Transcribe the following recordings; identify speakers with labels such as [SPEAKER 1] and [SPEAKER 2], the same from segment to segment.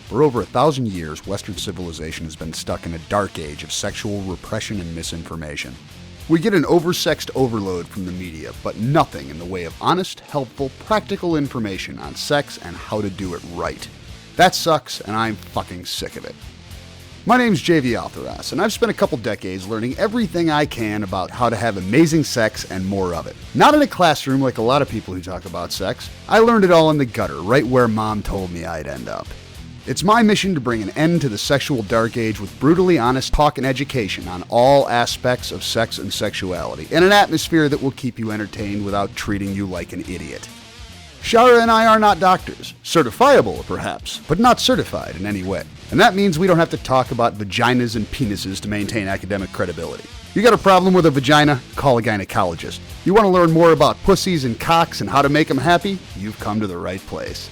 [SPEAKER 1] For over 1,000 years, Western civilization has been stuck in a dark age of sexual repression and misinformation. We get an oversexed overload from the media, but nothing in the way of honest, helpful, practical information on sex and how to do it right. That sucks, and I'm fucking sick of it. My name's JV Altheras, and I've spent a couple decades learning everything I can about how to have amazing sex and more of it. Not in a classroom like a lot of people who talk about sex. I learned it all in the gutter, right where Mom told me I'd end up. It's my mission to bring an end to the sexual dark age with brutally honest talk and education on all aspects of sex and sexuality, in an atmosphere that will keep you entertained without treating you like an idiot. Shara and I are not doctors. Certifiable, perhaps, but not certified in any way. And that means we don't have to talk about vaginas and penises to maintain academic credibility. You got a problem with a vagina? Call a gynecologist. You want to learn more about pussies and cocks and how to make them happy? You've come to the right place.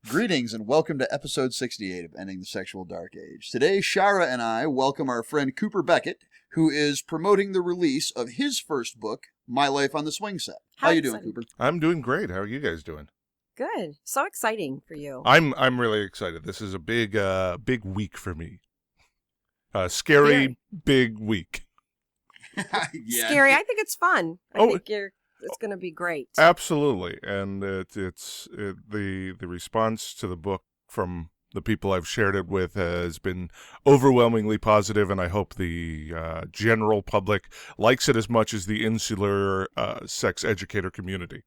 [SPEAKER 1] Greetings and welcome to episode 68 of Ending the Sexual Dark Age. Today, Shara and I welcome our friend Cooper Beckett, who is promoting the release of his first book, My Life on the Swingset. How you doing, Cooper?
[SPEAKER 2] I'm doing great. How are you guys doing?
[SPEAKER 3] Good. So exciting for you.
[SPEAKER 2] I'm really excited. This is a big week for me. Scary, big week.
[SPEAKER 1] Yeah.
[SPEAKER 3] Scary. I think it's fun. I think it's going to be great.
[SPEAKER 2] Absolutely, and the response to the book from the people I've shared it with has been overwhelmingly positive, and I hope the general public likes it as much as the insular sex educator community.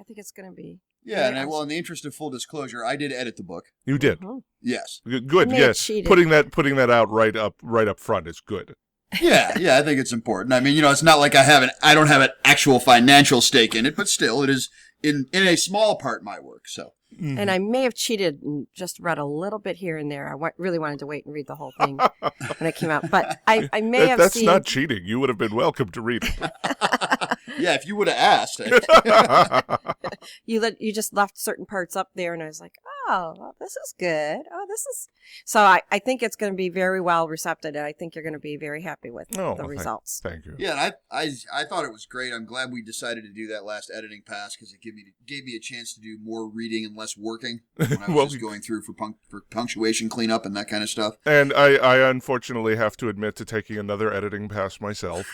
[SPEAKER 3] I think it's going to be.
[SPEAKER 1] Yeah, and in the interest of full disclosure, I did edit the book.
[SPEAKER 2] You did?
[SPEAKER 3] Mm-hmm.
[SPEAKER 1] Yes.
[SPEAKER 2] Good. Yes. Putting that out right up front is good.
[SPEAKER 1] Yeah, I think it's important. I mean, it's not like I don't have an actual financial stake in it, but still, it is in a small part my work. So.
[SPEAKER 3] Mm-hmm. And I may have cheated and just read a little bit here and there. I really wanted to wait and read the whole thing when it came out, but I may have
[SPEAKER 2] That's
[SPEAKER 3] seen.
[SPEAKER 2] not cheating. You would have been welcome to read it.
[SPEAKER 1] Yeah, if you would have asked.
[SPEAKER 3] You just left certain parts up there, and I was like, oh, well, this is good. Oh, this is. So I think it's going to be very well received, and I think you're going to be very happy with the results.
[SPEAKER 2] Thank you.
[SPEAKER 1] Yeah, and I thought it was great. I'm glad we decided to do that last editing pass because it gave me a chance to do more reading and less working when I was just going through for punctuation cleanup and that kind of stuff.
[SPEAKER 2] And I unfortunately have to admit to taking another editing pass myself.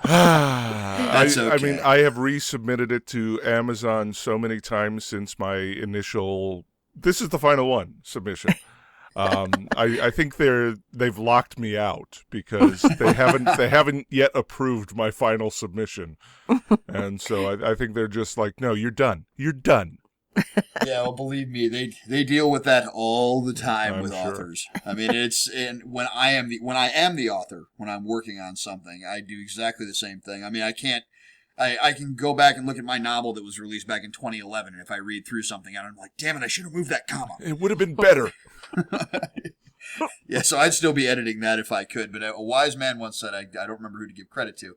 [SPEAKER 1] That's okay.
[SPEAKER 2] I mean, I have resubmitted it to Amazon so many times since my initial "this is the final one" submission. I think they've locked me out because they haven't yet approved my final submission, and so I think they're just like, no, you're done. You're done.
[SPEAKER 1] Yeah, well, believe me, they deal with that all the time
[SPEAKER 2] I'm
[SPEAKER 1] with
[SPEAKER 2] sure.
[SPEAKER 1] authors. I mean, when I am the author, when I'm working on something, I do exactly the same thing. I mean, I can go back and look at my novel that was released back in 2011, and if I read through something, I'm like, damn it, I should have moved that comma.
[SPEAKER 2] It would have been better.
[SPEAKER 1] Yeah, so I'd still be editing that if I could. But a wise man once said, I don't remember who to give credit to,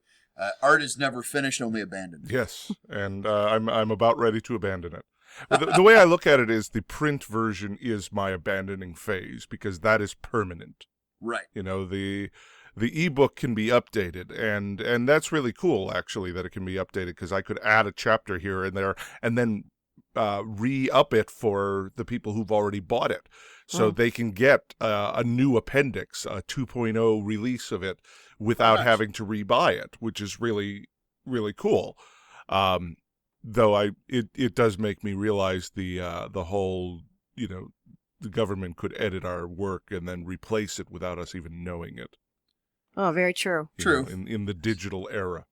[SPEAKER 1] art is never finished, only abandoned.
[SPEAKER 2] Yes, and I'm about ready to abandon it. The way I look at it is the print version is my abandoning phase because that is permanent.
[SPEAKER 1] Right.
[SPEAKER 2] The ebook can be updated, and that's really cool, actually, that it can be updated because I could add a chapter here and there and then re-up it for the people who've already bought it. So they can get a new appendix, a 2.0 release of it without having to rebuy it, which is really, really cool. Though it does make me realize the whole, the government could edit our work and then replace it without us even knowing it.
[SPEAKER 3] Oh, very true.
[SPEAKER 1] True.
[SPEAKER 2] In the digital era.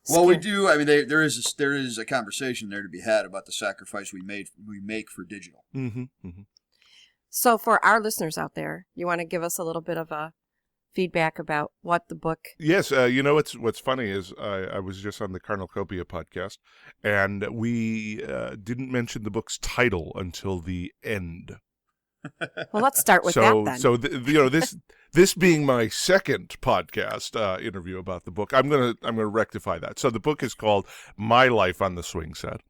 [SPEAKER 1] Well, we do. I mean, there is a conversation there to be had about the sacrifice we make for digital.
[SPEAKER 2] Mm-hmm. Mm-hmm.
[SPEAKER 3] So for our listeners out there, you want to give us a little bit of a feedback about what the book.
[SPEAKER 2] Yes, what's funny is I was just on the Carnalcopia podcast, and we didn't mention the book's title until the end.
[SPEAKER 3] Well, let's start with that then.
[SPEAKER 2] So this being my second podcast interview about the book, I'm gonna rectify that. So the book is called My Life on the Swingset.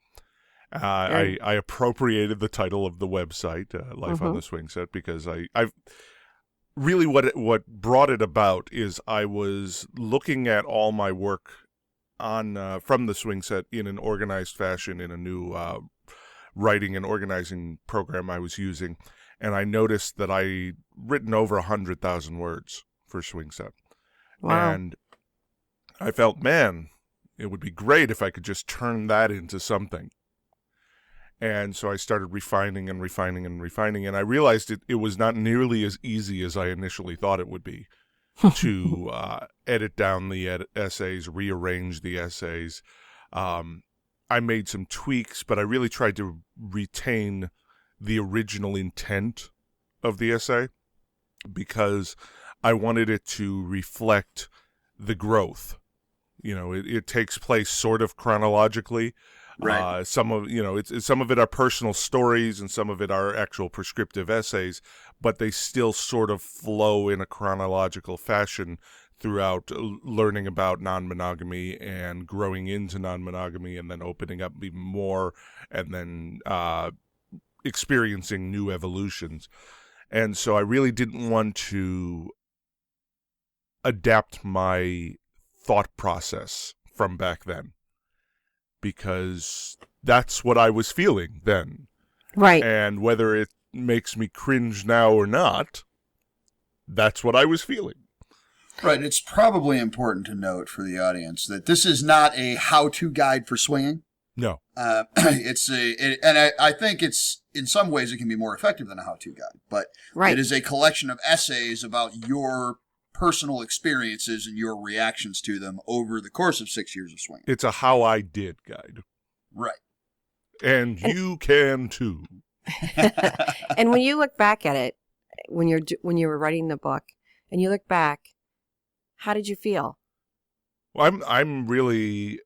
[SPEAKER 2] I appropriated the title of the website, Life on the Swingset, because I've really what brought it about is I was looking at all my work on from the Swingset in an organized fashion in a new writing and organizing program I was using, and I noticed that I'd written over 100,000 words for Swingset.
[SPEAKER 3] Wow.
[SPEAKER 2] And I felt, man, it would be great if I could just turn that into something. And so I started refining and refining and refining, and I realized it was not nearly as easy as I initially thought it would be to edit down the essays, rearrange the essays. I made some tweaks, but I really tried to retain the original intent of the essay because I wanted it to reflect the growth. You know, it takes place sort of chronologically.
[SPEAKER 1] Right.
[SPEAKER 2] Some of some of it are personal stories and some of it are actual prescriptive essays, but they still sort of flow in a chronological fashion throughout learning about non-monogamy and growing into non-monogamy and then opening up even more and then experiencing new evolutions. And so I really didn't want to adapt my thought process from back then, because that's what I was feeling then.
[SPEAKER 3] Right.
[SPEAKER 2] And whether it makes me cringe now or not, that's what I was feeling.
[SPEAKER 1] Right. It's probably important to note for the audience that this is not a how-to guide for swinging.
[SPEAKER 2] No.
[SPEAKER 1] I think it's, in some ways, it can be more effective than a how-to guide. But
[SPEAKER 3] Right.
[SPEAKER 1] It is a collection of essays about your personal experiences and your reactions to them over the course of 6 years of swinging.
[SPEAKER 2] It's a how I did guide.
[SPEAKER 1] Right.
[SPEAKER 2] And you can too.
[SPEAKER 3] And when you look back at it, when you were writing the book, and you look back, how did you feel?
[SPEAKER 2] Well, I'm really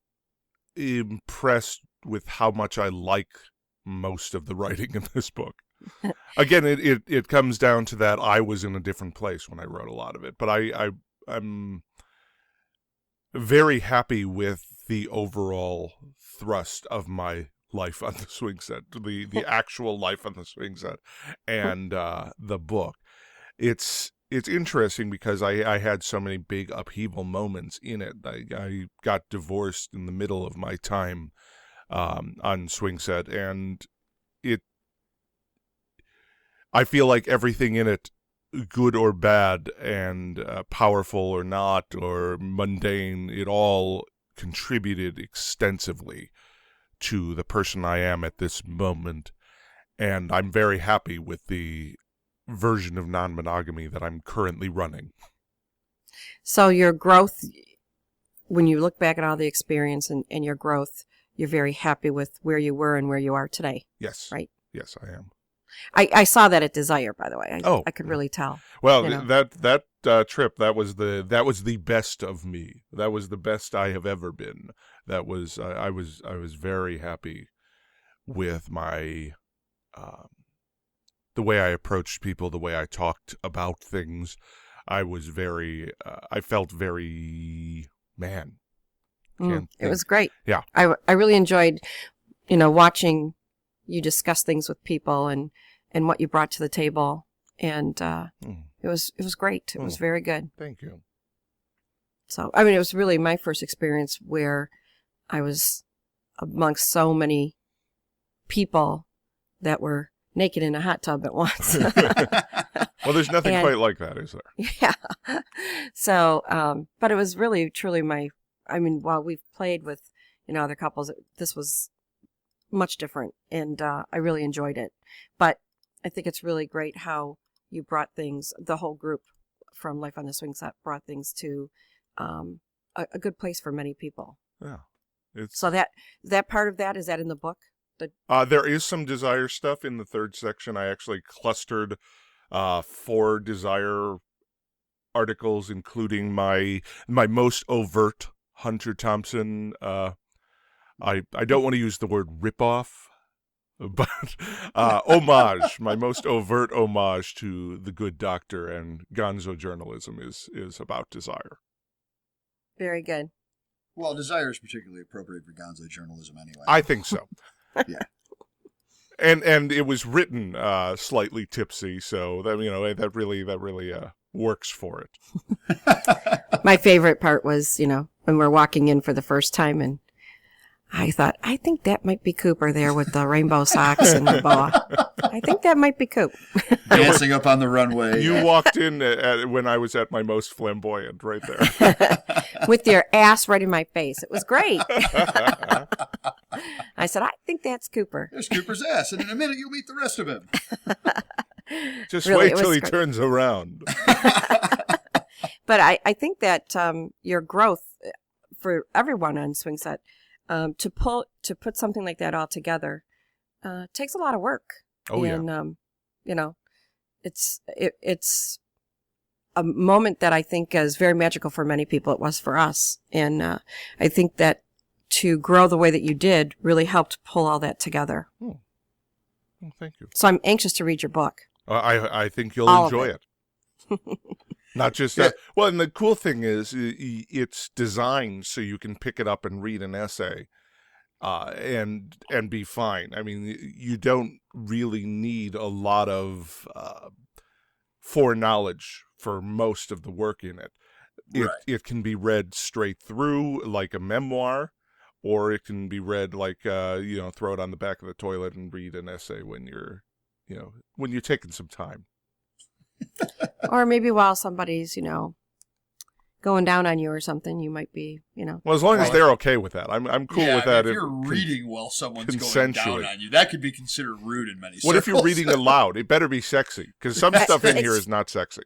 [SPEAKER 2] impressed with how much I like most of the writing in this book. Again, it comes down to that I was in a different place when I wrote a lot of it, but I'm very happy with the overall thrust of my life on the swing set, the actual life on the swing set, and the book. It's interesting because I had so many big upheaval moments in it. I got divorced in the middle of my time on Swingset, and I feel like everything in it, good or bad, and powerful or not, or mundane, it all contributed extensively to the person I am at this moment. And I'm very happy with the version of non-monogamy that I'm currently running.
[SPEAKER 3] So your growth, when you look back at all the experience and your growth, you're very happy with where you were and where you are today.
[SPEAKER 2] Yes.
[SPEAKER 3] Right?
[SPEAKER 2] Yes, I am.
[SPEAKER 3] I saw that at Desire, by the way. I could really tell.
[SPEAKER 2] Well,
[SPEAKER 3] you know.
[SPEAKER 2] that trip, that was the best of me. That was the best I have ever been. That was I was very happy with my the way I approached people, the way I talked about things. I was very I felt very man.
[SPEAKER 3] It was great.
[SPEAKER 2] Yeah.
[SPEAKER 3] I really enjoyed, watching you discuss things with people and what you brought to the table, and it was great. It was very good.
[SPEAKER 2] Thank you.
[SPEAKER 3] So I mean, it was really my first experience where I was amongst so many people that were naked in a hot tub at once.
[SPEAKER 2] Well, there's nothing quite like that, is there?
[SPEAKER 3] Yeah. So, but it was really, truly while we've played with, other couples, this was much different, and I really enjoyed it. But I think it's really great how you brought things, the whole group from Life on the Swing Set brought things to a good place for many people.
[SPEAKER 2] Yeah.
[SPEAKER 3] So that part of that, is that in the book?
[SPEAKER 2] There is some Desire stuff in the third section. I actually clustered 4 Desire articles, including my most overt Hunter Thompson. I don't want to use the word ripoff, but homage. My most overt homage to The Good Doctor and Gonzo journalism is about Desire.
[SPEAKER 3] Very good.
[SPEAKER 1] Well, Desire is particularly appropriate for Gonzo journalism anyway.
[SPEAKER 2] I think so.
[SPEAKER 1] Yeah.
[SPEAKER 2] And it was written slightly tipsy, so that really works for it.
[SPEAKER 3] My favorite part was, when we're walking in for the first time, and I thought, I think that might be Cooper there with the rainbow socks and the boa. I think that might be Coop.
[SPEAKER 1] Dancing up on the runway.
[SPEAKER 2] You walked in when I was at my most flamboyant right there.
[SPEAKER 3] With your ass right in my face. It was great. I said, I think that's Cooper.
[SPEAKER 1] There's Cooper's ass, and in a minute you'll meet the rest of him.
[SPEAKER 2] Just
[SPEAKER 3] Really,
[SPEAKER 2] wait till he
[SPEAKER 3] great.
[SPEAKER 2] turns around.
[SPEAKER 3] But I think that your growth for everyone on Swingset, to put something like that all together takes a lot of work.
[SPEAKER 2] Oh,
[SPEAKER 3] and, it's a moment that I think is very magical for many people. It was for us. And I think that to grow the way that you did really helped pull all that together.
[SPEAKER 2] Oh, thank you.
[SPEAKER 3] So I'm anxious to read your book.
[SPEAKER 2] I think you'll
[SPEAKER 3] All of
[SPEAKER 2] enjoy it. Not just that. Well, and the cool thing is it's designed so you can pick it up and read an essay and be fine. I mean, you don't really need a lot of foreknowledge for most of the work in it. It can be read straight through like a memoir, or it can be read like, throw it on the back of the toilet and read an essay when you're taking some time.
[SPEAKER 3] Or maybe while somebody's, going down on you or something, you might be,
[SPEAKER 2] Well, as long as they're okay with that, I'm cool with that.
[SPEAKER 1] If you're reading while someone's going
[SPEAKER 2] consensually.
[SPEAKER 1] down on you, that could be considered rude in many circles.
[SPEAKER 2] What if you're reading aloud? It better be sexy, because some stuff in here is not sexy.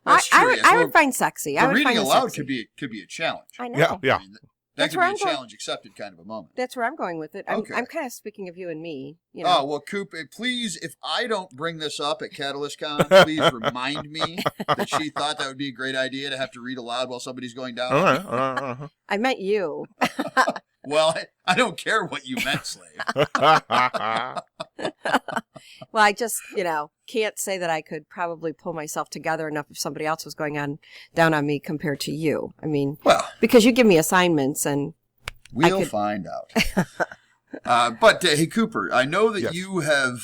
[SPEAKER 1] That's true, yes.
[SPEAKER 3] I
[SPEAKER 1] Well,
[SPEAKER 3] would find sexy. I would
[SPEAKER 1] reading
[SPEAKER 3] find it
[SPEAKER 1] aloud
[SPEAKER 3] sexy.
[SPEAKER 1] could be a challenge.
[SPEAKER 3] I know.
[SPEAKER 2] Yeah.
[SPEAKER 1] I mean, that
[SPEAKER 3] That's
[SPEAKER 1] could
[SPEAKER 3] where
[SPEAKER 1] be
[SPEAKER 3] I'm
[SPEAKER 1] a
[SPEAKER 3] going.
[SPEAKER 1] challenge accepted kind of a moment.
[SPEAKER 3] That's where I'm going with it.
[SPEAKER 1] Okay.
[SPEAKER 3] I'm kind of speaking of you and me.
[SPEAKER 1] Oh, well, Coop, please, if I don't bring this up at CatalystCon, please remind me that she thought that would be a great idea to have to read aloud while somebody's going down.
[SPEAKER 2] All right.
[SPEAKER 3] I meant you.
[SPEAKER 1] Well, I don't care what you meant, slave.
[SPEAKER 3] Well, I just, can't say that I could probably pull myself together enough if somebody else was going down on me compared to you. I mean, because you give me assignments and
[SPEAKER 1] we'll find out. But hey, Cooper, I know that
[SPEAKER 2] Yes.
[SPEAKER 1] you have,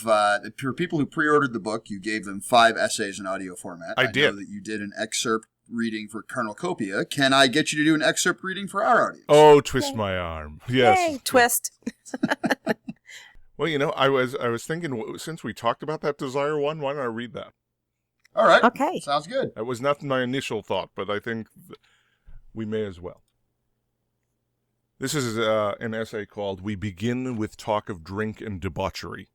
[SPEAKER 1] for people who pre-ordered the book, you gave them 5 essays in audio format.
[SPEAKER 2] I did.
[SPEAKER 1] know that you did an excerpt reading for Cornucopia. Can I get you to do an excerpt reading for our audience?
[SPEAKER 2] Oh, twist my arm. Yes.
[SPEAKER 3] Yay, twist.
[SPEAKER 2] Well, I was thinking, since we talked about that Desire one, why don't I read that?
[SPEAKER 1] All right.
[SPEAKER 3] Okay.
[SPEAKER 1] Sounds good.
[SPEAKER 2] That was not my initial thought, but I think we may as well. This is an essay called "We Begin with Talk of Drink and Debauchery."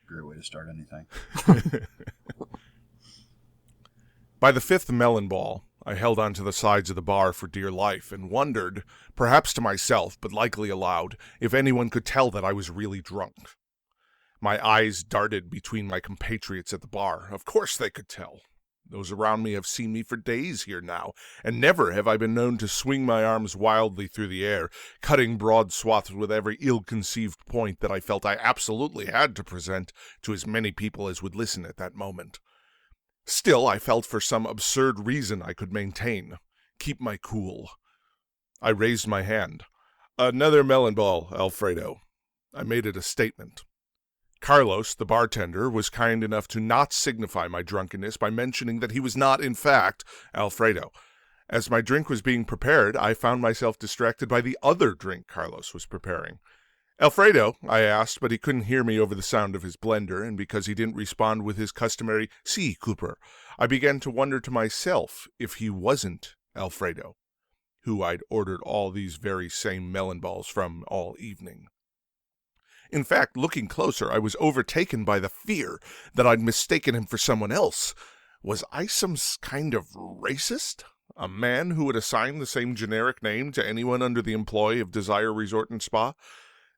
[SPEAKER 1] Great way to start anything.
[SPEAKER 2] By the 5th melon ball, I held onto the sides of the bar for dear life and wondered, perhaps to myself, but likely aloud, if anyone could tell that I was really drunk. My eyes darted between my compatriots at the bar. Of course they could tell. Those around me have seen me for days here now, and never have I been known to swing my arms wildly through the air, cutting broad swaths with every ill-conceived point that I felt I absolutely had to present to as many people as would listen at that moment. Still, I felt for some absurd reason I could keep my cool. I raised my hand. "Another melon ball, Alfredo." I made it a statement. Carlos, the bartender, was kind enough to not signify my drunkenness by mentioning that he was not, in fact, Alfredo. As my drink was being prepared, I found myself distracted by the other drink Carlos was preparing. "Alfredo," I asked, but he couldn't hear me over the sound of his blender, and because he didn't respond with his customary "Si, Cooper," I began to wonder to myself if he wasn't Alfredo, who I'd ordered all these very same melon balls from all evening. In fact, looking closer, I was overtaken by the fear that I'd mistaken him for someone else. Was I some kind of racist? A man who would assign the same generic name to anyone under the employ of Desire Resort and Spa?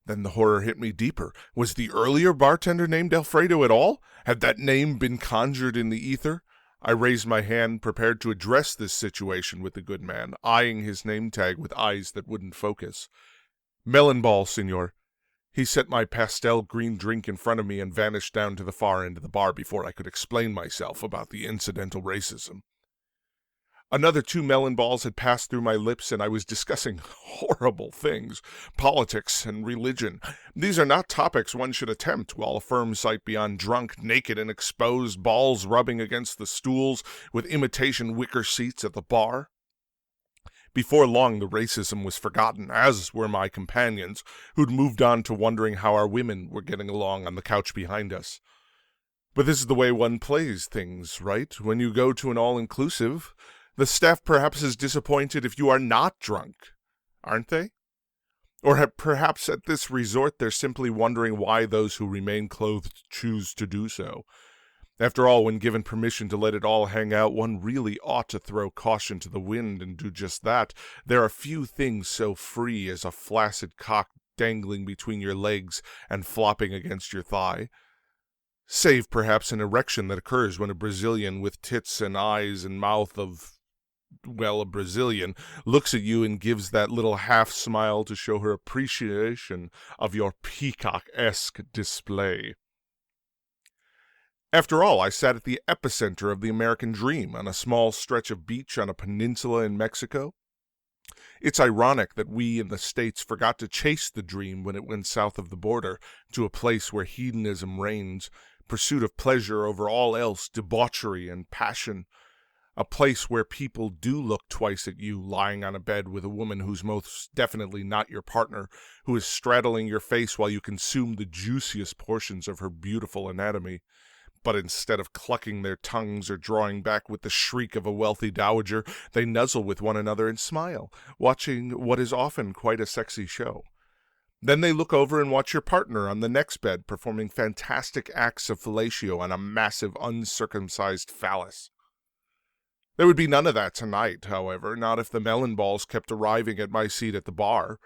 [SPEAKER 2] Then the horror hit me deeper. Was the earlier bartender named Alfredo at all? Had that name been conjured in the ether? I raised my hand, prepared to address this situation with the good man, eyeing his name tag with eyes that wouldn't focus. "Melon ball, senor." He set my pastel green drink in front of me and vanished down to the far end of the bar before I could explain myself about the incidental racism. Another 2 melon balls had passed through my lips, and I was discussing horrible things, politics and religion. These are not topics one should attempt while a firm sight beyond drunk, naked and exposed, balls rubbing against the stools with imitation wicker seats at the bar. Before long, the racism was forgotten, as were my companions, who'd moved on to wondering how our women were getting along on the couch behind us. But this is the way one plays things, right? When you go to an all-inclusive, the staff perhaps is disappointed if you are not drunk, aren't they? Or perhaps at this resort they're simply wondering why those who remain clothed choose to do so. After all, when given permission to let it all hang out, one really ought to throw caution to the wind and do just that. There are few things so free as a flaccid cock dangling between your legs and flopping against your thigh. Save, perhaps, an erection that occurs when a Brazilian with tits and eyes and mouth of, well, a Brazilian, looks at you and gives that little half-smile to show her appreciation of your peacock-esque display. After all, I sat at the epicenter of the American dream on a small stretch of beach on a peninsula in Mexico. It's ironic that we in the States forgot to chase the dream when it went south of the border to a place where hedonism reigns, pursuit of pleasure over all else, debauchery and passion. A place where people do look twice at you lying on a bed with a woman who's most definitely not your partner, who is straddling your face while you consume the juiciest portions of her beautiful anatomy. But instead of clucking their tongues or drawing back with the shriek of a wealthy dowager, they nuzzle with one another and smile, watching what is often quite a sexy show. Then they look over and watch your partner on the next bed performing fantastic acts of fellatio on a massive uncircumcised phallus. There would be none of that tonight, however, not if the melon balls kept arriving at my seat at the bar.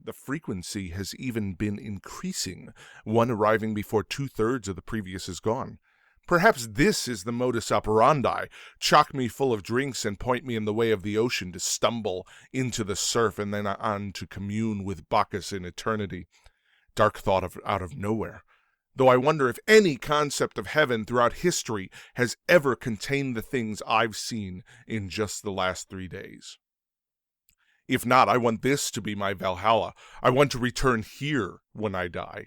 [SPEAKER 2] The frequency has even been increasing, one arriving before 2/3 of the previous is gone. Perhaps this is the modus operandi. Chock me full of drinks and point me in the way of the ocean to stumble into the surf and then on to commune with Bacchus in eternity. Dark thought out of nowhere. Though I wonder if any concept of heaven throughout history has ever contained the things I've seen in just the last 3 days. If not, I want this to be my Valhalla. I want to return here when I die.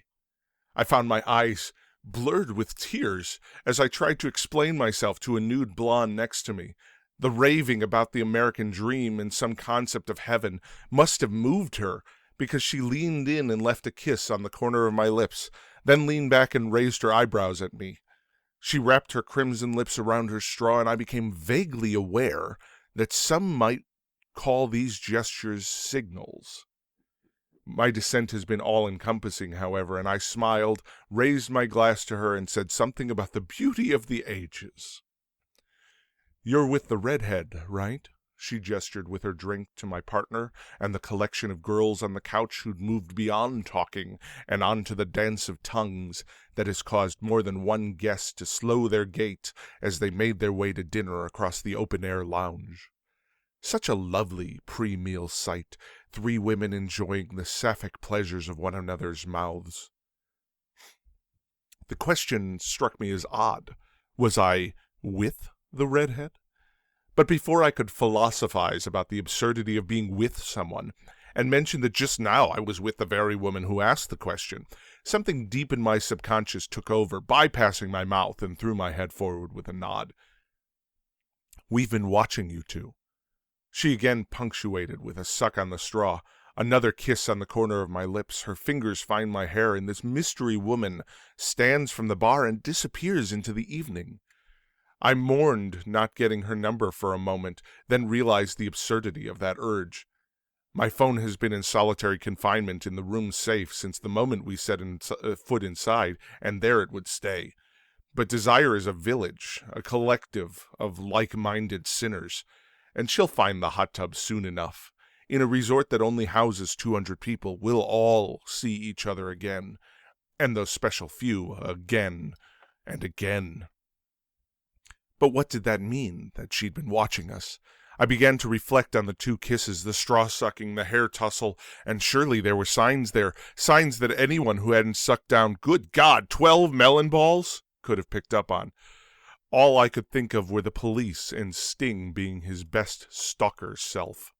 [SPEAKER 2] I found my eyes blurred with tears as I tried to explain myself to a nude blonde next to me. The raving about the American dream and some concept of heaven must have moved her, because she leaned in and left a kiss on the corner of my lips, then leaned back and raised her eyebrows at me. She wrapped her crimson lips around her straw, and I became vaguely aware that some might call these gestures signals. My descent has been all-encompassing, however, and I smiled, raised my glass to her, and said something about the beauty of the ages. "You're with the redhead, right?" She gestured with her drink to my partner and the collection of girls on the couch who'd moved beyond talking and onto the dance of tongues that has caused more than one guest to slow their gait as they made their way to dinner across the open-air lounge. Such a lovely pre-meal sight, 3 women enjoying the sapphic pleasures of one another's mouths. The question struck me as odd. Was I with the redhead? But before I could philosophize about the absurdity of being with someone, and mention that just now I was with the very woman who asked the question, something deep in my subconscious took over, bypassing my mouth, and threw my head forward with a nod. "We've been watching you two." She again punctuated with a suck on the straw, another kiss on the corner of my lips. Her fingers find my hair, and this mystery woman stands from the bar and disappears into the evening. I mourned not getting her number for a moment, then realized the absurdity of that urge. My phone has been in solitary confinement in the room safe since the moment we set foot inside, and there it would stay. But desire is a village, a collective of like-minded sinners, and she'll find the hot tub soon enough. In a resort that only houses 200 people, we'll all see each other again, and those special few again and again. But what did that mean, that she'd been watching us? I began to reflect on the 2 kisses, the straw-sucking, the hair tussle, and surely there were signs there, signs that anyone who hadn't sucked down, good God, 12 melon balls could have picked up on. All I could think of were the police and Sting being his best stalker self.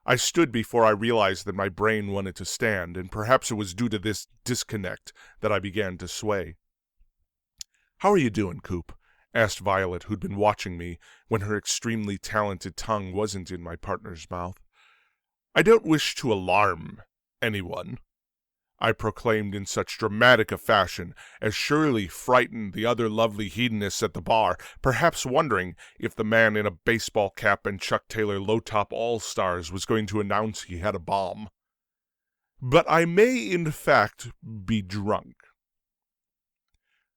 [SPEAKER 2] I stood before I realized that my brain wanted to stand, and perhaps it was due to this disconnect that I began to sway. "How are you doing, Coop?" asked Violet, who'd been watching me when her extremely talented tongue wasn't in my partner's mouth. "I don't wish to alarm anyone," I proclaimed in such dramatic a fashion as surely frightened the other lovely hedonists at the bar, perhaps wondering if the man in a baseball cap and Chuck Taylor low-top all-stars was going to announce he had a bomb. "But I may, in fact, be drunk."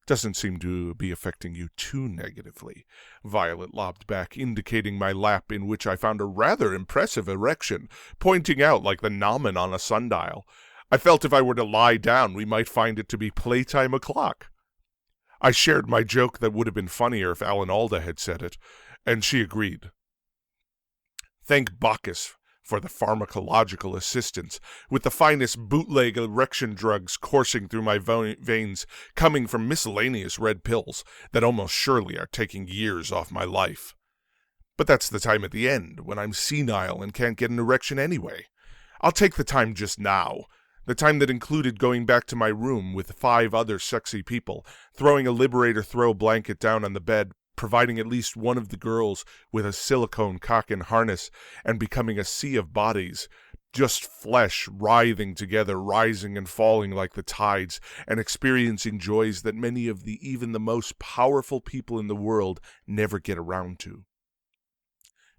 [SPEAKER 2] "Doesn't seem to be affecting you too negatively," Violet lobbed back, indicating my lap, in which I found a rather impressive erection, pointing out like the gnomon on a sundial. I felt if I were to lie down, we might find it to be playtime o'clock. I shared my joke that would have been funnier if Alan Alda had said it, and she agreed. Thank Bacchus for the pharmacological assistance, with the finest bootleg erection drugs coursing through my veins, coming from miscellaneous red pills that almost surely are taking years off my life. But that's the time at the end, when I'm senile and can't get an erection anyway. I'll take the time just now. The time that included going back to my room with 5 other sexy people, throwing a Liberator throw blanket down on the bed, providing at least one of the girls with a silicone cock and harness, and becoming a sea of bodies, just flesh writhing together, rising and falling like the tides, and experiencing joys that many of even the most powerful people in the world never get around to.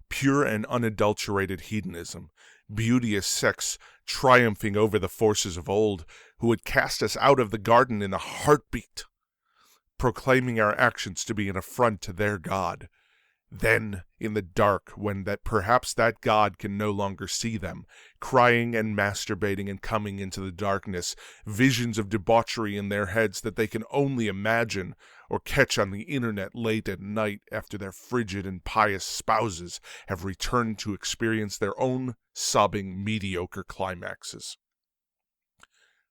[SPEAKER 2] Pure and unadulterated hedonism, beauteous sex triumphing over the forces of old, who would cast us out of the garden in a heartbeat, proclaiming our actions to be an affront to their God. Then, in the dark, when perhaps that God can no longer see them, crying and masturbating and coming into the darkness, visions of debauchery in their heads that they can only imagine or catch on the internet late at night after their frigid and pious spouses have returned to experience their own sobbing, mediocre climaxes.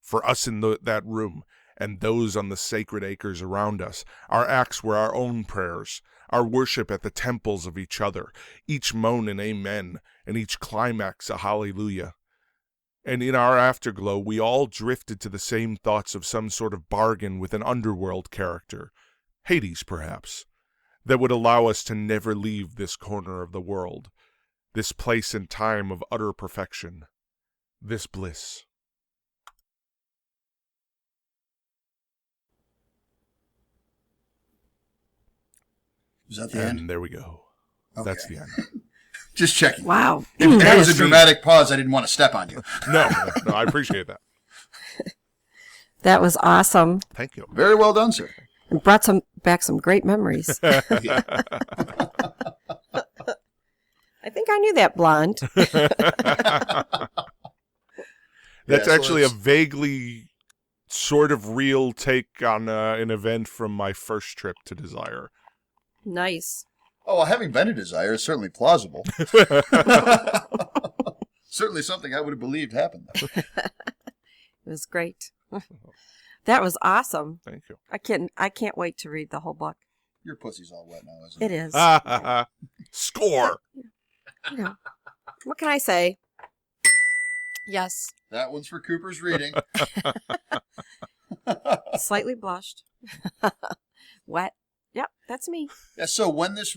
[SPEAKER 2] For us in that room, and those on the sacred acres around us, our acts were our own prayers, our worship at the temples of each other, each moan an amen, and each climax a hallelujah. And in our afterglow we all drifted to the same thoughts of some sort of bargain with an underworld character, Hades perhaps, that would allow us to never leave this corner of the world, this place and time of utter perfection, this bliss.
[SPEAKER 1] Is that the
[SPEAKER 2] and
[SPEAKER 1] end?
[SPEAKER 2] There we go.
[SPEAKER 1] Okay.
[SPEAKER 2] That's the end.
[SPEAKER 1] Just checking.
[SPEAKER 3] Wow.
[SPEAKER 1] If there was a dramatic pause, I didn't want to step on you.
[SPEAKER 2] No, I appreciate that.
[SPEAKER 3] That was awesome.
[SPEAKER 2] Thank you.
[SPEAKER 1] Very well done, sir.
[SPEAKER 3] And brought back some great memories.
[SPEAKER 1] Yeah.
[SPEAKER 3] I think I knew that blonde.
[SPEAKER 2] That's
[SPEAKER 1] so
[SPEAKER 2] actually a
[SPEAKER 1] it's-
[SPEAKER 2] vaguely sort of real take on an event from my first trip to Desire.
[SPEAKER 3] Nice.
[SPEAKER 1] Oh, well, having been a Desire is certainly plausible. Certainly something I would have believed happened, though.
[SPEAKER 3] It was great. That was awesome.
[SPEAKER 2] Thank you.
[SPEAKER 3] I can't wait to read the whole book.
[SPEAKER 1] Your pussy's all wet now, isn't
[SPEAKER 3] It
[SPEAKER 1] it?
[SPEAKER 3] is.
[SPEAKER 2] Score!
[SPEAKER 3] You know, what can I say? Yes.
[SPEAKER 1] That one's for Cooper's reading.
[SPEAKER 3] Slightly blushed. Wet. Yep, that's me.
[SPEAKER 1] Yeah, so when this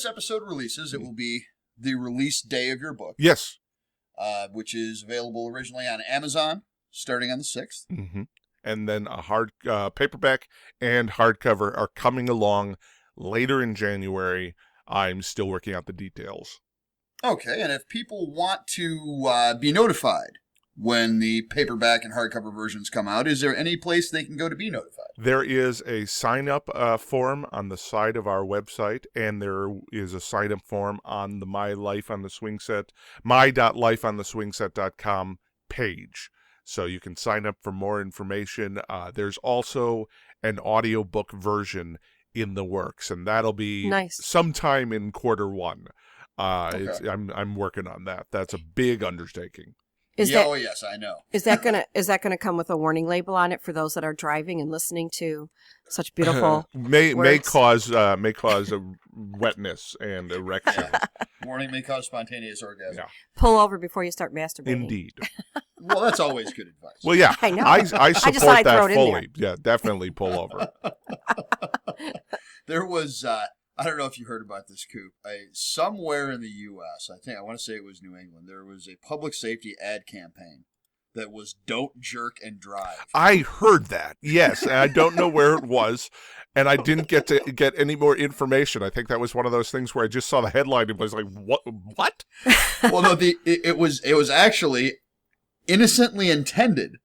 [SPEAKER 1] episode releases, it will be the release day of your book,
[SPEAKER 2] Yes.
[SPEAKER 1] which is available originally on Amazon, starting on the 6th.
[SPEAKER 2] Mm-hmm. And then a hard paperback and hardcover are coming along later in January. I'm still working out the details.
[SPEAKER 1] Okay, and if people want to be notified when the paperback and hardcover versions come out, is there any place they can go to be notified?
[SPEAKER 2] There is a sign-up form on the side of our website, and there is a sign-up form on the my.lifeontheswingset.com page. So you can sign up for more information. There's also an audiobook version in the works, and that'll be
[SPEAKER 3] Nice.
[SPEAKER 2] sometime in Q1.
[SPEAKER 1] Okay.
[SPEAKER 2] I'm working on that. That's a big undertaking.
[SPEAKER 1] Oh, yes, I know.
[SPEAKER 3] Is that gonna come with a warning label on it for those that are driving and listening to such beautiful
[SPEAKER 2] may
[SPEAKER 3] words?
[SPEAKER 2] cause a wetness and erection.
[SPEAKER 1] Warning may cause spontaneous orgasm.
[SPEAKER 2] Yeah.
[SPEAKER 3] pull over before you start masturbating?
[SPEAKER 2] Indeed.
[SPEAKER 1] Well, that's always good advice.
[SPEAKER 2] Well, yeah,
[SPEAKER 3] I know.
[SPEAKER 2] I
[SPEAKER 3] just thought
[SPEAKER 2] support
[SPEAKER 3] I'd throw
[SPEAKER 2] that
[SPEAKER 3] it in
[SPEAKER 2] fully. Yeah, definitely pull over.
[SPEAKER 1] There was, I don't know if you heard about this, Coop. Somewhere in the U.S., I want to say it was New England, there was a public safety ad campaign that was "Don't Jerk and Drive."
[SPEAKER 2] I heard that, yes, and I don't know where it was, and I didn't get any more information. I think that was one of those things where I just saw the headline and was like, "What?"
[SPEAKER 1] Well, no, it was actually innocently intended.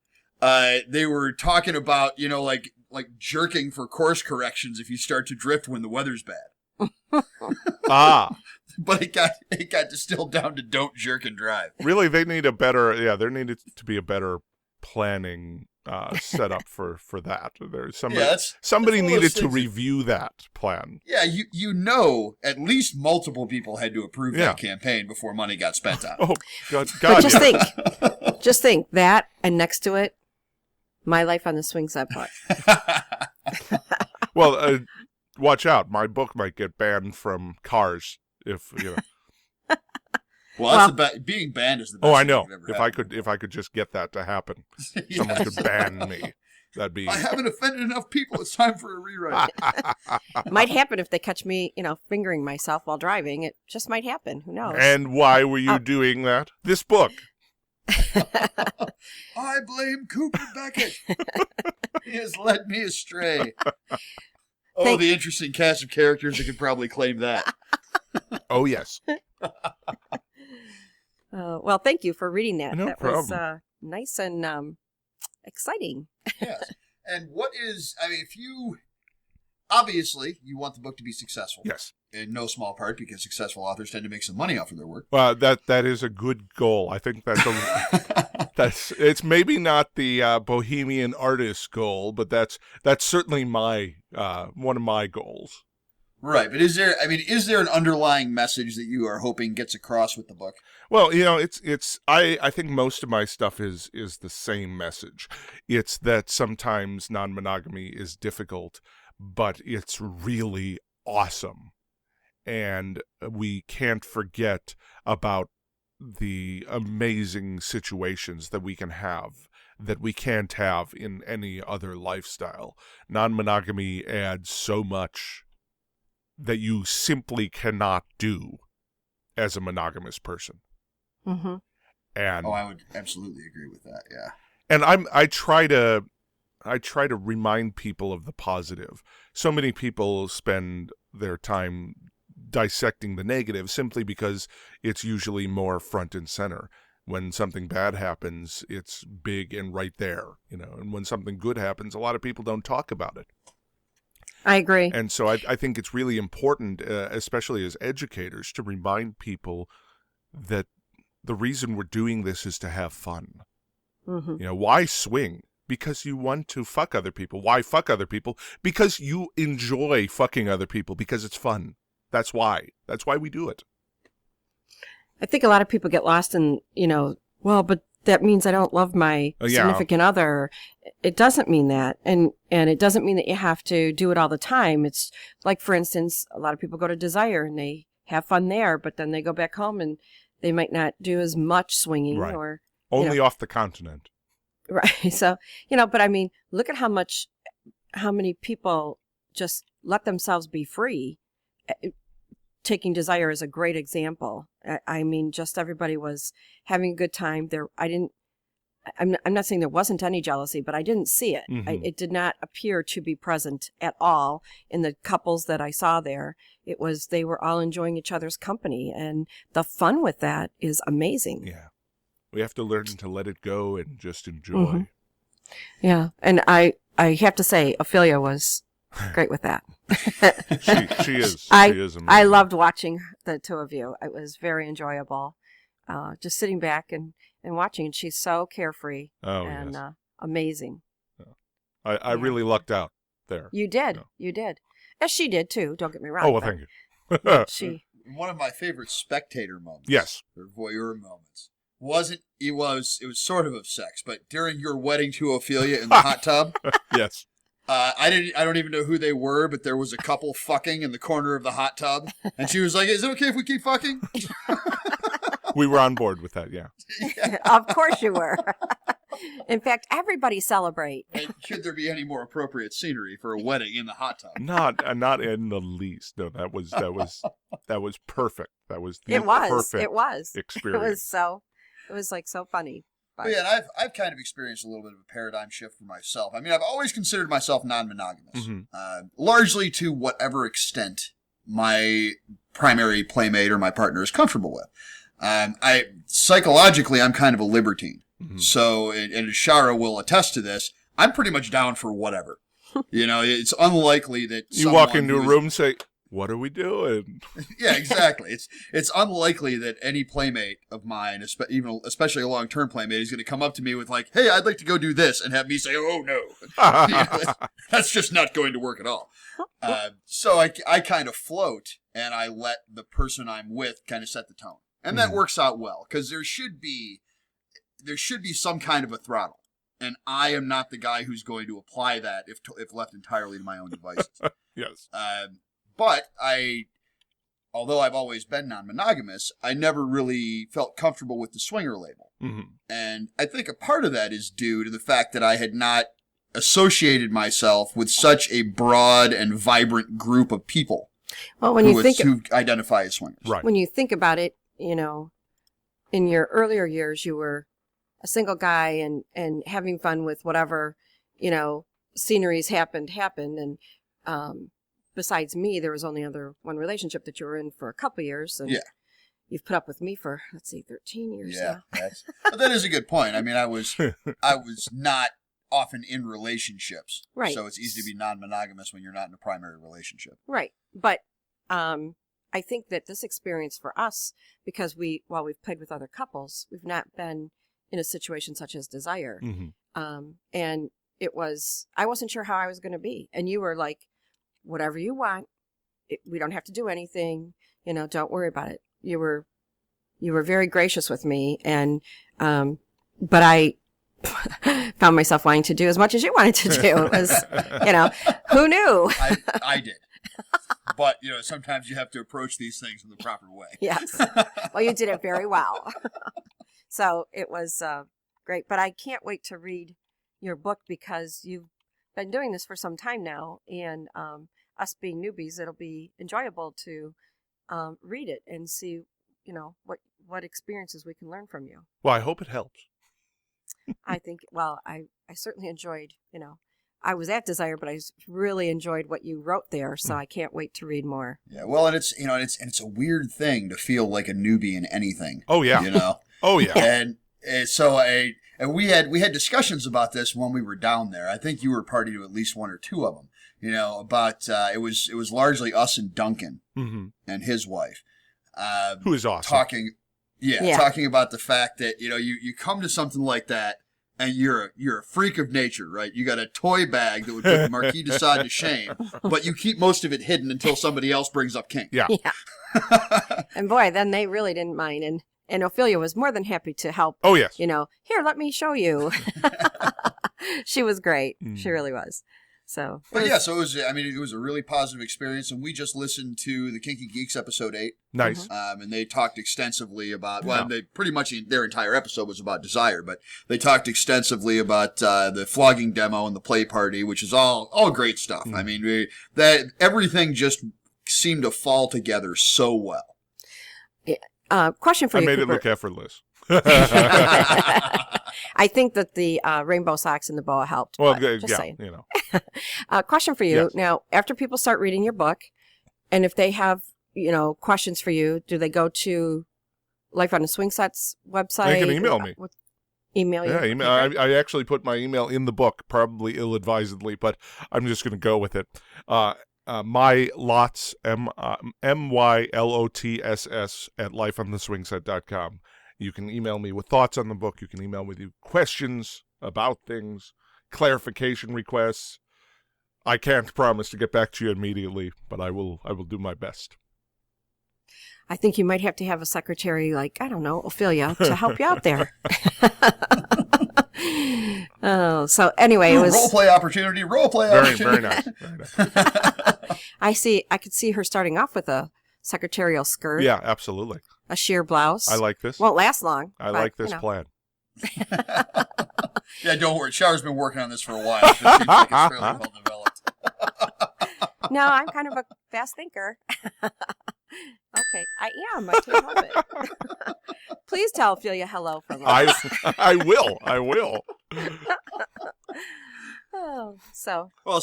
[SPEAKER 1] They were talking about, like jerking for course corrections if you start to drift when the weather's bad. But it got distilled down to "Don't jerk and drive."
[SPEAKER 2] Really, there needed to be a better planning setup for that. There's somebody needed to review that plan.
[SPEAKER 1] Yeah, at least multiple people had to approve that campaign before money got spent on it.
[SPEAKER 2] Oh, God,
[SPEAKER 3] but just think that, and next to it, my life on the Swingset part.
[SPEAKER 2] Well, watch out. My book might get banned from cars if,
[SPEAKER 1] Well, being banned is the best.
[SPEAKER 2] Oh, I know.
[SPEAKER 1] Thing that ever
[SPEAKER 2] If I could just get that to happen, someone could ban me. That'd be.
[SPEAKER 1] I haven't offended enough people. It's time for a rewrite.
[SPEAKER 3] Might happen if they catch me, fingering myself while driving. It just might happen. Who knows?
[SPEAKER 2] And why were you doing that? This book.
[SPEAKER 1] I blame Cooper Beckett. He has led me astray. The interesting cast of characters that could probably claim that.
[SPEAKER 2] Oh, yes.
[SPEAKER 3] Well, thank you for reading that.
[SPEAKER 2] No
[SPEAKER 3] that
[SPEAKER 2] problem.
[SPEAKER 3] Was nice and exciting.
[SPEAKER 1] Yes. And if you... Obviously, you want the book to be successful.
[SPEAKER 2] Yes.
[SPEAKER 1] In no small part because successful authors tend to make some money off of their work.
[SPEAKER 2] Well, that is a good goal. I think it's maybe not the bohemian artist goal, but that's certainly my one of my goals.
[SPEAKER 1] Right, but is there an underlying message that you are hoping gets across with the book?
[SPEAKER 2] Well, I think most of my stuff is the same message. It's that sometimes non-monogamy is difficult, but it's really awesome. And we can't forget about the amazing situations that we can have that we can't have in any other lifestyle. Non-monogamy adds so much that you simply cannot do as a monogamous person.
[SPEAKER 3] Mm-hmm.
[SPEAKER 2] And
[SPEAKER 1] I would absolutely agree with that. Yeah.
[SPEAKER 2] And I try to remind people of the positive. So many people spend their time dissecting the negative simply because it's usually more front and center. When something bad happens, it's big and right there, and when something good happens, a lot of people don't talk about it.
[SPEAKER 3] I agree.
[SPEAKER 2] And so I think it's really important, especially as educators, to remind people that the reason we're doing this is to have fun.
[SPEAKER 3] Mm-hmm.
[SPEAKER 2] Why swing? Because you want to fuck other people. Why fuck other people? Because you enjoy fucking other people, because it's fun. That's why. That's why we do it.
[SPEAKER 3] I think a lot of people get lost in, but that means I don't love my significant other. It doesn't mean that. And it doesn't mean that you have to do it all the time. It's like, for instance, a lot of people go to Desire and they have fun there, but then they go back home and they might not do as much swinging or
[SPEAKER 2] only off the continent.
[SPEAKER 3] Right. So, but look at how many people just let themselves be free. Taking Desire is a great example. Just everybody was having a good time there. I'm not saying there wasn't any jealousy, but I didn't see it.
[SPEAKER 2] Mm-hmm.
[SPEAKER 3] It did not appear to be present at all in the couples that I saw there. They were all enjoying each other's company, and the fun with that is amazing.
[SPEAKER 2] Yeah. We have to learn to let it go and just enjoy.
[SPEAKER 3] Mm-hmm. Yeah. And I have to say, Ophelia was great with that.
[SPEAKER 2] She is amazing.
[SPEAKER 3] I loved watching the two of you. It was very enjoyable. Just sitting back and watching. She's so carefree and amazing.
[SPEAKER 2] I really lucked out there.
[SPEAKER 3] You did. You did. As she did too. Don't get me wrong.
[SPEAKER 2] Oh, well, thank you.
[SPEAKER 1] One of my favorite spectator moments.
[SPEAKER 2] Yes.
[SPEAKER 1] Or voyeur moments. It was sort of sex, but during your wedding to Ophelia in the hot tub.
[SPEAKER 2] Yes.
[SPEAKER 1] I don't even know who they were, but there was a couple fucking in the corner of the hot tub, and she was like, "Is it okay if we keep fucking?"
[SPEAKER 2] We were on board with that, yeah.
[SPEAKER 3] Of course you were. In fact, everybody celebrate.
[SPEAKER 1] And should there be any more appropriate scenery for a wedding in the hot tub?
[SPEAKER 2] Not in the least. No, that was perfect. That was the perfect experience.
[SPEAKER 3] It was like so funny.
[SPEAKER 1] But yeah, and I've kind of experienced a little bit of a paradigm shift for myself. I mean, I've always considered myself non-monogamous, largely to whatever extent my primary playmate or my partner is comfortable with. Psychologically, I'm kind of a libertine. So, and Shara will attest to this, I'm pretty much down for whatever. It's unlikely that
[SPEAKER 2] you walk into a room and say, "What are we doing?"
[SPEAKER 1] Yeah, exactly. It's unlikely that any playmate of mine, especially a long-term playmate, is going to come up to me with like, "Hey, I'd like to go do this," and have me say, "Oh no." That's just not going to work at all. So I kind of float, and I let the person I'm with kind of set the tone, and that works out well because there should be some kind of a throttle, and I am not the guy who's going to apply that if left entirely to my own devices.
[SPEAKER 2] Yes.
[SPEAKER 1] But although I've always been non-monogamous, I never really felt comfortable with the swinger label. And I think a part of that is due to the fact that I had not associated myself with such a broad and vibrant group of people who identify as swingers.
[SPEAKER 2] Right.
[SPEAKER 3] When you think about it, in your earlier years, you were a single guy and having fun with whatever, sceneries happened. And besides me, there was only one relationship that you were in for a couple of years. And you've put up with me for, 13 years now.
[SPEAKER 1] But that is a good point. I mean, I was not often in relationships.
[SPEAKER 3] Right.
[SPEAKER 1] So it's easy to be non-monogamous when you're not in a primary relationship.
[SPEAKER 3] Right. But I think that this experience for us, because while we've played with other couples, we've not been in a situation such as desire. And I wasn't sure how I was going to be. And you were like, whatever you want, we don't have to do anything, don't worry about it. You were very gracious with me. And, but I found myself wanting to do as much as you wanted to do. It was, who knew?
[SPEAKER 1] I did. But, sometimes you have to approach these things in the proper way.
[SPEAKER 3] Yes. Well, you did it very well. So it was great. But I can't wait to read your book because you've been doing this for some time now. And us being newbies, it'll be enjoyable to read it and see, what experiences we can learn from you.
[SPEAKER 2] Well, I hope it helps.
[SPEAKER 3] I think, I certainly enjoyed, I was at Desire, but I really enjoyed what you wrote there, so I can't wait to read more.
[SPEAKER 1] Yeah, well, and it's a weird thing to feel like a newbie in anything.
[SPEAKER 2] Oh yeah. Oh yeah.
[SPEAKER 1] And so we had discussions about this when we were down there. I think you were party to at least one or two of them. About it was largely us and Duncan and his wife,
[SPEAKER 2] who is awesome.
[SPEAKER 1] Talking about the fact that you come to something like that. And you're a freak of nature, right? You got a toy bag that would put the Marquis de Sade to shame, but you keep most of it hidden until somebody else brings up kink.
[SPEAKER 2] Yeah.
[SPEAKER 3] And boy, then they really didn't mind. And Ophelia was more than happy to help.
[SPEAKER 2] Oh, yes.
[SPEAKER 3] Here, let me show you. She was great. She really was. So,
[SPEAKER 1] so it was a really positive experience, and we just listened to the Kinky Geeks episode 8.
[SPEAKER 2] Nice.
[SPEAKER 1] And they talked extensively about, they pretty much their entire episode was about desire, but they talked extensively about the flogging demo and the play party, which is all great stuff. I mean, everything just seemed to fall together so well.
[SPEAKER 3] Question for you,
[SPEAKER 2] I made
[SPEAKER 3] Cooper.
[SPEAKER 2] it look effortless.
[SPEAKER 3] I think that the rainbow socks and the boa helped.
[SPEAKER 2] Well,
[SPEAKER 3] just saying. Question for you.
[SPEAKER 2] Yes.
[SPEAKER 3] Now, after people start reading your book, and if they have, questions for you, do they go to Life on the Swingset's website?
[SPEAKER 2] They can email me.
[SPEAKER 3] Email you?
[SPEAKER 2] Yeah, email. I actually put my email in the book, probably ill-advisedly, but I'm just going to go with it. MyLots, MYLOTSS at lifeontheswingset.com. You can email me with thoughts on the book. You can email with you questions about things, clarification requests. I can't promise to get back to you immediately, but I will do my best.
[SPEAKER 3] I think you might have to have a secretary like, I don't know, Ophelia, to help you out there. So anyway, it was
[SPEAKER 1] role play opportunity.
[SPEAKER 2] Very nice. Very nice.
[SPEAKER 3] I could see her starting off with a secretarial skirt.
[SPEAKER 2] Yeah, absolutely.
[SPEAKER 3] A sheer blouse.
[SPEAKER 2] I like this.
[SPEAKER 3] Won't last long.
[SPEAKER 2] I like this plan.
[SPEAKER 1] Yeah, don't worry. Shara's been working on this for a while. It seems like it's fairly well developed.
[SPEAKER 3] No, I'm kind of a fast thinker. Okay, I am. I can't help it. Please tell Ophelia hello from us.
[SPEAKER 2] I will. I will.
[SPEAKER 3] Oh, so.
[SPEAKER 1] Well,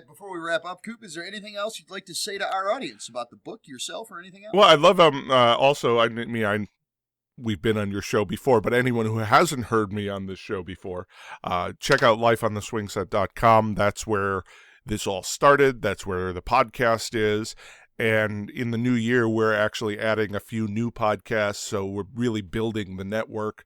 [SPEAKER 1] before we wrap up, Coop, is there anything else you'd like to say to our audience about the book, yourself, or anything else?
[SPEAKER 2] Well, I love also. We've been on your show before, but anyone who hasn't heard me on this show before, check out lifeontheswingset.com. That's where this all started. That's where the podcast is. And in the new year, we're actually adding a few new podcasts. So we're really building the network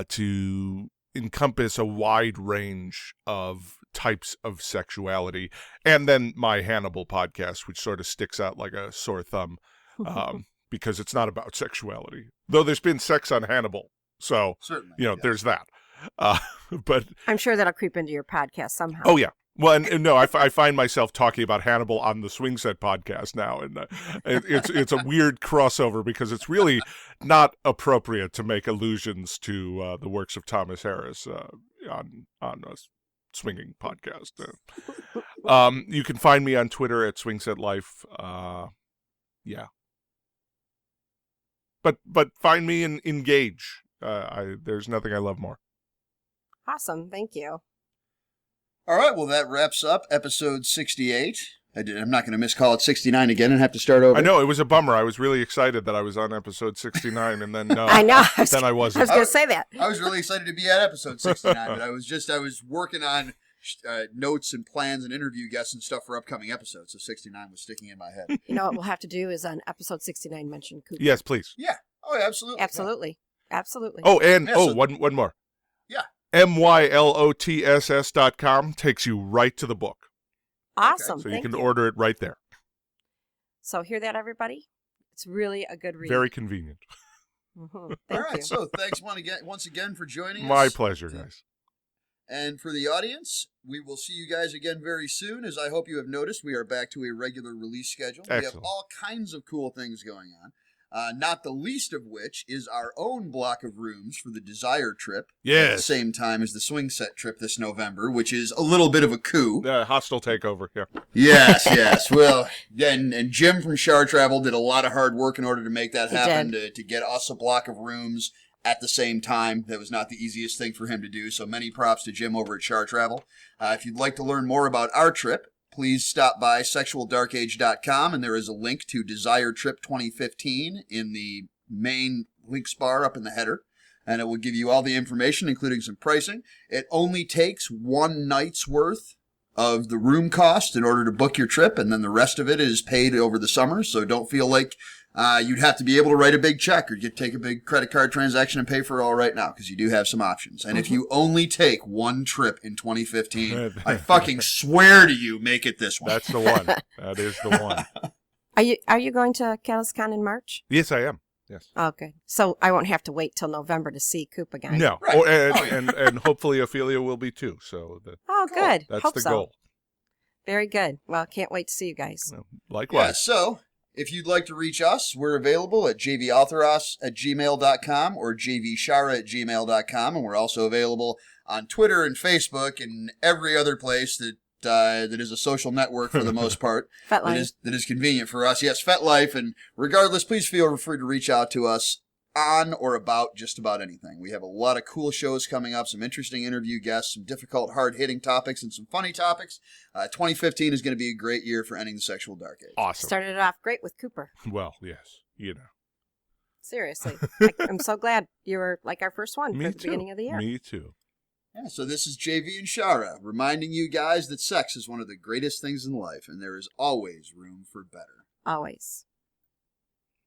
[SPEAKER 2] to encompass a wide range of types of sexuality. And then my Hannibal podcast, which sort of sticks out like a sore thumb because it's not about sexuality. Though there's been sex on Hannibal. So,
[SPEAKER 1] certainly,
[SPEAKER 2] there's that. But
[SPEAKER 3] I'm sure that'll creep into your podcast somehow.
[SPEAKER 2] Oh, yeah. Well, and no, I find myself talking about Hannibal on the Swingset podcast now, and it's a weird crossover because it's really not appropriate to make allusions to the works of Thomas Harris on a swinging podcast. You can find me on Twitter at Swingset Life. Yeah, but find me and engage. There's nothing I love more.
[SPEAKER 3] Awesome, thank you.
[SPEAKER 1] All right, well, that wraps up episode 68. I'm not going to miscall it 69 again and have to start over.
[SPEAKER 2] I know, it was a bummer. I was really excited that I was on episode 69, and then
[SPEAKER 3] I know.
[SPEAKER 2] Then I wasn't.
[SPEAKER 3] I was going to say that.
[SPEAKER 1] I was really excited to be at episode 69, but I was working on notes and plans and interview guests and stuff for upcoming episodes, so 69 was sticking in my head.
[SPEAKER 3] You know what we'll have to do is on episode 69 mention Cooper.
[SPEAKER 2] Yes, please.
[SPEAKER 1] Yeah. Oh, yeah, absolutely.
[SPEAKER 3] Absolutely. Yeah. Absolutely.
[SPEAKER 2] Oh, and
[SPEAKER 1] Yeah,
[SPEAKER 2] one more.
[SPEAKER 1] Yeah.
[SPEAKER 2] MYLOTSS.com takes you right to the book.
[SPEAKER 3] Awesome.
[SPEAKER 2] So
[SPEAKER 3] Thank
[SPEAKER 2] you can order it right there.
[SPEAKER 3] So hear that, everybody? It's really a good read.
[SPEAKER 2] Very convenient.
[SPEAKER 3] Mm-hmm. Thank
[SPEAKER 1] All right,
[SPEAKER 3] you.
[SPEAKER 1] so thanks once again for joining us.
[SPEAKER 2] My pleasure, guys.
[SPEAKER 1] And for the audience, we will see you guys again very soon. As I hope you have noticed, we are back to a regular release schedule.
[SPEAKER 2] Excellent.
[SPEAKER 1] We have all kinds of cool things going on. Not the least of which is our own block of rooms for the Desire trip.
[SPEAKER 2] Yes.
[SPEAKER 1] At the same time as the Swingset trip this November, which is a little bit of a coup.
[SPEAKER 2] Hostile takeover, yeah.
[SPEAKER 1] Yes. Well, and Jim from Shar Travel did a lot of hard work in order to make that happen, to get us a block of rooms at the same time. That was not the easiest thing for him to do, so many props to Jim over at Shar Travel. If you'd like to learn more about our trip, please stop by sexualdarkage.com, and there is a link to Desire Trip 2015 in the main links bar up in the header, and it will give you all the information, including some pricing. It only takes one night's worth of the room cost in order to book your trip, and then the rest of it is paid over the summer, so don't feel like you'd have to be able to write a big check or take a big credit card transaction and pay for it all right now, because you do have some options. And if you only take one trip in 2015, I fucking swear to you, make it this one.
[SPEAKER 2] That's the one. That is the one.
[SPEAKER 3] Are you going to CalisCon in March?
[SPEAKER 2] Yes, I am. Yes.
[SPEAKER 3] Okay. So I won't have to wait till November to see Coop again.
[SPEAKER 2] No.
[SPEAKER 1] Right.
[SPEAKER 2] And hopefully Ophelia will be too. So
[SPEAKER 3] Good.
[SPEAKER 2] That's
[SPEAKER 3] Hope
[SPEAKER 2] the
[SPEAKER 3] so.
[SPEAKER 2] goal.
[SPEAKER 3] Very good. Well, can't wait to see you guys.
[SPEAKER 2] Likewise.
[SPEAKER 1] Yeah, so if you'd like to reach us, we're available at jvaltheros@gmail.com or jvshara@gmail.com, and we're also available on Twitter and Facebook and every other place that is a social network for the most part.
[SPEAKER 3] FetLife.
[SPEAKER 1] That is convenient for us. Yes, FetLife. And regardless, please feel free to reach out to us on or about just about anything. We have a lot of cool shows coming up, some interesting interview guests, some difficult, hard-hitting topics, and some funny topics. 2015 is going to be a great year for ending the sexual dark age.
[SPEAKER 2] Awesome.
[SPEAKER 3] Started it off great with Cooper.
[SPEAKER 2] Well, yes.
[SPEAKER 3] Seriously. I'm so glad you were like our first one
[SPEAKER 2] Me
[SPEAKER 3] for the
[SPEAKER 2] too.
[SPEAKER 3] beginning of the year.
[SPEAKER 2] Me too.
[SPEAKER 1] Yeah, so this is JV and Shara, reminding you guys that sex is one of the greatest things in life, and there is always room for better.
[SPEAKER 3] Always.